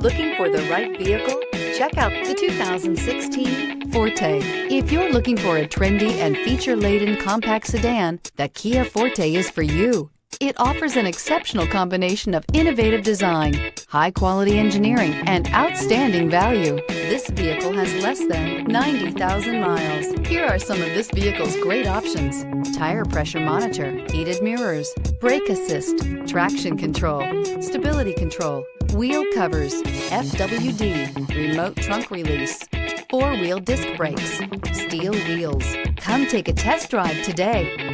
Looking for the right vehicle? Check out the 2016 Forte. If you're looking for a trendy and feature-laden compact sedan, the Kia Forte is for you. It offers an exceptional combination of innovative design, high-quality engineering, and outstanding value. This vehicle has less than 90,000 miles. Here are some of this vehicle's great options: tire pressure monitor, heated mirrors, brake assist, traction control, stability control, wheel covers, FWD, remote trunk release, four-wheel disc brakes, steel wheels. Come take a test drive today.